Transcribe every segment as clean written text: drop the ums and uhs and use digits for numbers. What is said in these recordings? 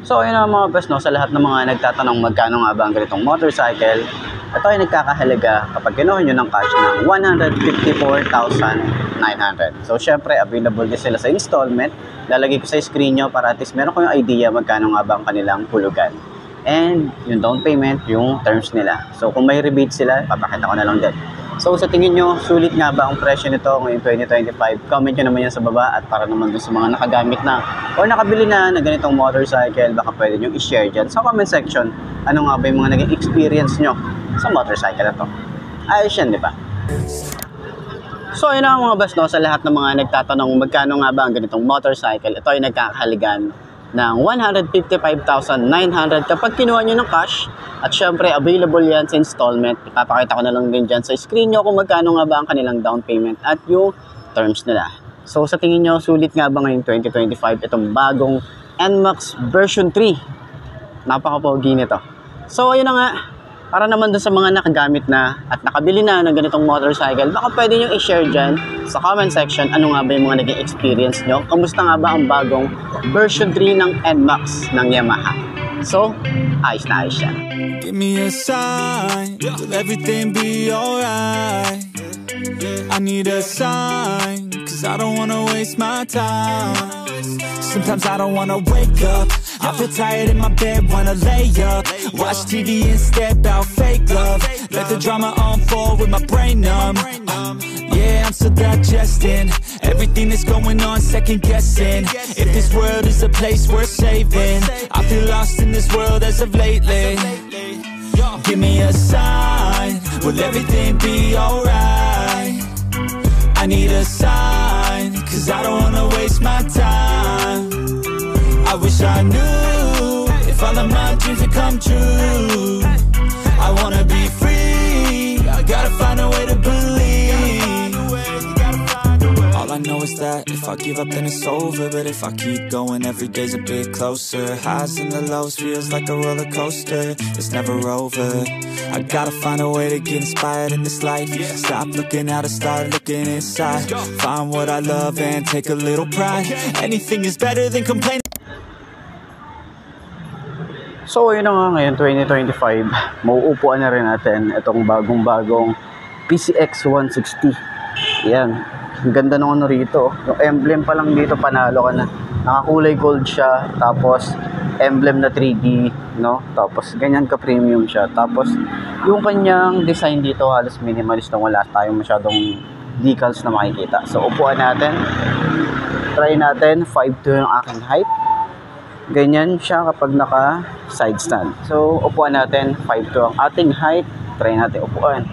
So ayun na mga best, no, sa lahat ng mga nagtatanong magkano nga ba ang ganitong motorcycle, ito ay nagkakahalaga kapag kinuha nyo ng cash ng 154,900. So syempre available din sila sa installment. Lalagay ko sa screen nyo para at least meron ko yung idea magkano nga ba ang kanilang hulugan. And yung down payment, yung terms nila. So kung may rebate sila, papakita ko na lang din. So sa tingin nyo, sulit nga ba ang presyo nito ngayong 2025? Comment nyo naman yan sa baba, at para naman dun sa mga nakagamit na o nakabili na ganitong motorcycle, baka pwede nyo i-share dyan sa comment section. Ano nga ba yung mga naging experience nyo sa motorcycle na to? Ayos yan, di ba? So ayun na mga boss, no, sa lahat ng mga nagtatanong magkano nga ba ang ganitong motorcycle, ito ay nagkakahalagan ng 155,900 kapag kinuha nyo ng cash. At syempre available yan sa installment. Ipapakita ko na lang din dyan sa screen nyo kung magkano nga ba ang kanilang down payment at yung terms nila. So sa tingin nyo, sulit nga ba ngayong 2025 itong bagong NMAX version 3? Napaka-pogi nito. So ayun na nga, para naman dun sa mga nakagamit na at nakabili na ng ganitong motorcycle, baka pwede nyo i-share dyan sa comment section ano nga ba yung mga naging experience nyo. Kamusta nga ba ang bagong version 3 ng NMAX ng Yamaha? So, ayos na ayos siya. Give me a sign, will everything be alright? I need a sign, cause I don't wanna waste my time. Sometimes I don't wanna wake up, I feel tired in my bed, wanna lay up, watch TV and step out fake love, let the drama unfold with my brain numb. Yeah, I'm still digesting everything that's going on, second guessing if this world is a place worth saving. I feel lost in this world as of lately. Give me a sign, will everything be alright? I need a sign, cause I don't wanna waste my time. I wish I knew if all of my dreams would come true. I wanna be free, I gotta find a way to believe. All I know is that if I give up then it's over, but if I keep going every day's a bit closer. Highs and the lows feels like a roller coaster, it's never over. I gotta find a way to get inspired in this life. Stop looking out and start looking inside. Find what I love and take a little pride. Anything is better than complaining. So yun na nga, ngayon 2025, mauupuan na rin natin itong bagong-bagong PCX 160. Yan, ang ganda nung ano rito. Yung emblem pa lang dito, panalo ka na. Nakakulay gold siya, tapos emblem na 3D, no? Tapos ganyan ka premium siya. Tapos yung kanyang design dito halos minimalist na, wala tayong masyadong decals na makikita. So upuan natin, try natin, 5'2" yung aking height. Ganyan siya kapag naka side stand. So upuan natin, 5'2" ang ating height. Try natin upuan.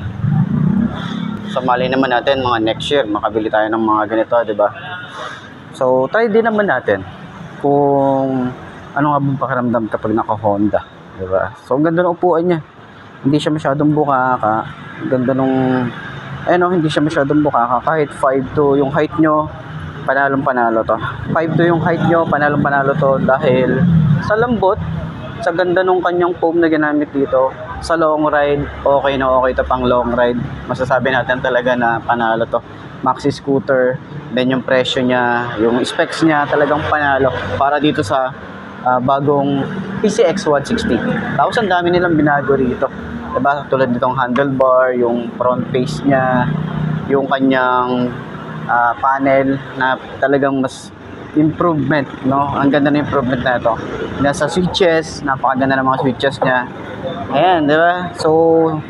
So mali naman natin mga next year makabili tayo ng mga ganito, di ba? So try din naman natin kung ano nga bang pakiramdam kapag naka Honda, di ba? So ang ganda ng upuan niya. Hindi siya masyadong bukaka. Ang ganda nung hindi siya masyadong bukaka. Kahit 5'2" yung height nyo, panalong panalo to. 5'2" yung height nyo, panalong panalo to, dahil sa lambot, sa ganda nung kanyang foam na ginamit dito. Sa long ride, okay na okay to pang long ride. Masasabi natin talaga na panalo to. Maxi scooter, then yung presyo niya, yung specs niya, talagang panalo para dito sa bagong PCX 160. Tapos ang dami nilang binago rito, diba? Tulad nitong handlebar, yung front face niya, yung kanyang panel na talagang mas improvement, no? Ang ganda ng improvement na ito. Nasa switches, napakaganda ng mga switches niya. Ayan, di ba? So,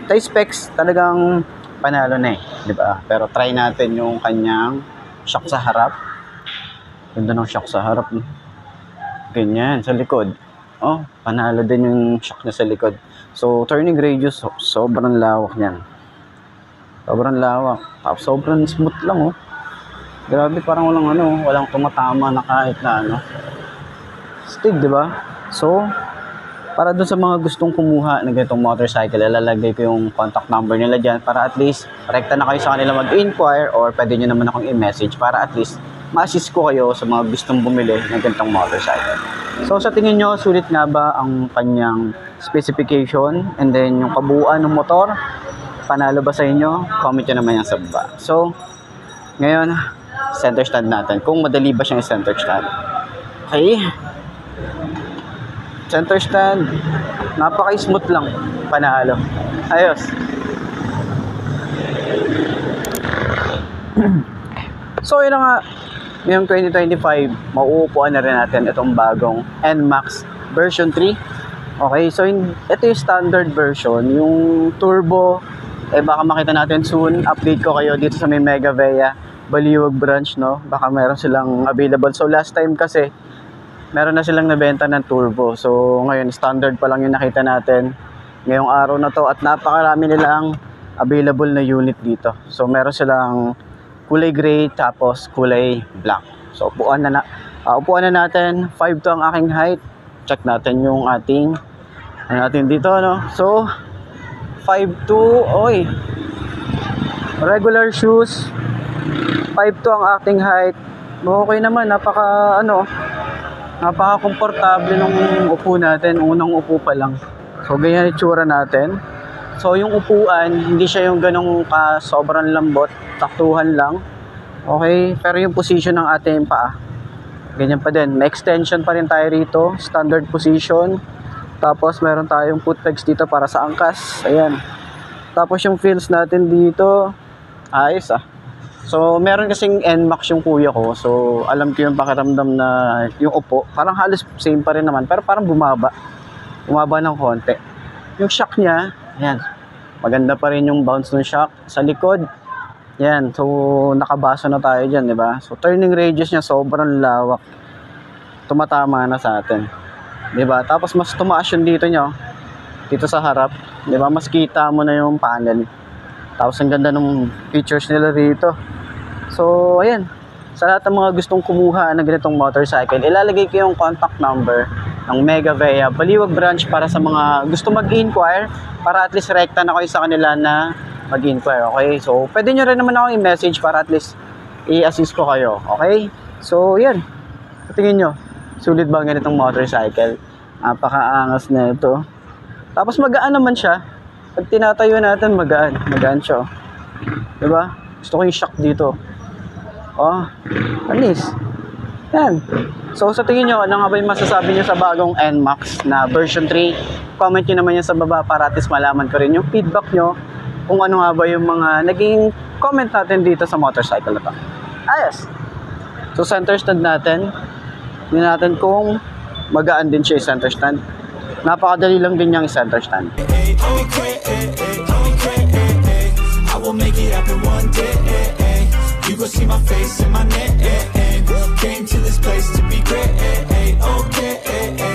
tayo specs, talagang panalo na eh, di ba? Pero try natin yung kanyang shock sa harap. Ganda ng shock sa harap. Ganyan, sa likod. Oh, panalo din yung shock niya sa likod. So, turning radius, sobrang lawak niyan. Sobrang lawak. Tapos, sobrang smooth lang, oh. Grabe, parang walang tumatama na kahit na stig, di ba? So, para dun sa mga gustong kumuha ng ganitong motorcycle, ilalagay ko yung contact number nila dyan para at least rekta na kayo sa kanila mag-inquire, or pwede nyo naman akong i-message para at least ma-assist ko kayo sa mga gustong bumili ng ganitong motorcycle. So, sa tingin nyo, sulit nga ba ang kanyang specification and then yung kabuuan ng motor? Panalo ba sa inyo? Comment nyo naman yan sa baba. So, ngayon, center stand natin. Kung madali ba siyang center stand. Okay. Center stand. Napaka-smooth lang. Panalo. Ayos. So yun na nga. Ngayong 2025, mauupuan na rin natin itong bagong NMAX version 3. Okay, so ito yung standard version. Yung turbo, baka makita natin soon. Update ko kayo dito sa may Mega Vea Baliwag branch, no? Baka meron silang available. So last time kasi, meron na silang nabenta ng turbo. So ngayon, standard pa lang yung nakita natin ngayong araw na to. At napakarami nilang available na unit dito. So meron silang kulay gray tapos kulay black. So upuan na natin. 5 to ang aking height. Check natin yung ating natin dito, no? So 5'2", oy. Regular shoes. 5'2" ang ating height. Okay naman, napaka-komportable nung upo natin. Unang upo pa lang. So ganyan itsura natin. So yung upuan, hindi siya yung ganong sobrang lambot, taktuhan lang. Okay, pero yung position ng ating paa, ganyan pa din. May extension pa rin tayo rito, standard position. Tapos meron tayong foot pegs dito para sa angkas. Ayan. Tapos yung feels natin dito, ayos ah. So meron kasing NMAX yung kuya ko. So alam ko yung pakiramdam na yung upo, parang halos same pa rin naman, pero parang bumaba ng konti. Yung shock niya, ayan, maganda pa rin yung bounce ng shock. Sa likod, ayan, so nakabasa na tayo dyan, di ba? So turning radius niya sobrang lawak, tumatama na sa atin, di ba? Tapos mas tumaas yung dito sa harap, di ba? Mas kita mo na yung panel. Tapos ang ganda ng features nila rito. So ayan, sa lahat ng mga gustong kumuha ng ganitong motorcycle, ilalagay ko yung contact number ng Mega Vea Baliwag branch para sa mga gusto mag-inquire, para at least rekta na kayo sa kanila na mag-inquire. Okay, so pwede nyo rin naman ako i-message para at least i-assist ko kayo. Okay, so yan, tingin nyo, sulit ba ang ganitong motorcycle? Napakaangas na ito. Tapos magaan naman siya. Pag tinatayo natin, magaan siya. Diba? Gusto ko yung shock dito. Oh, anis. Yan. So sa tingin nyo, ano nga ba yung masasabi nyo sa bagong NMAX na version 3? Comment nyo naman yan sa baba para at least malaman ko rin yung feedback nyo kung ano nga ba yung mga naging comment natin dito sa motorcycle na to. Ayos. So center stand natin. Hindi natin kung magaan din siya yung center stand. Napakadali lang din yung center stand. I will make it happen one day. You gon' see my face in my name. Came to this place to be great. Okay.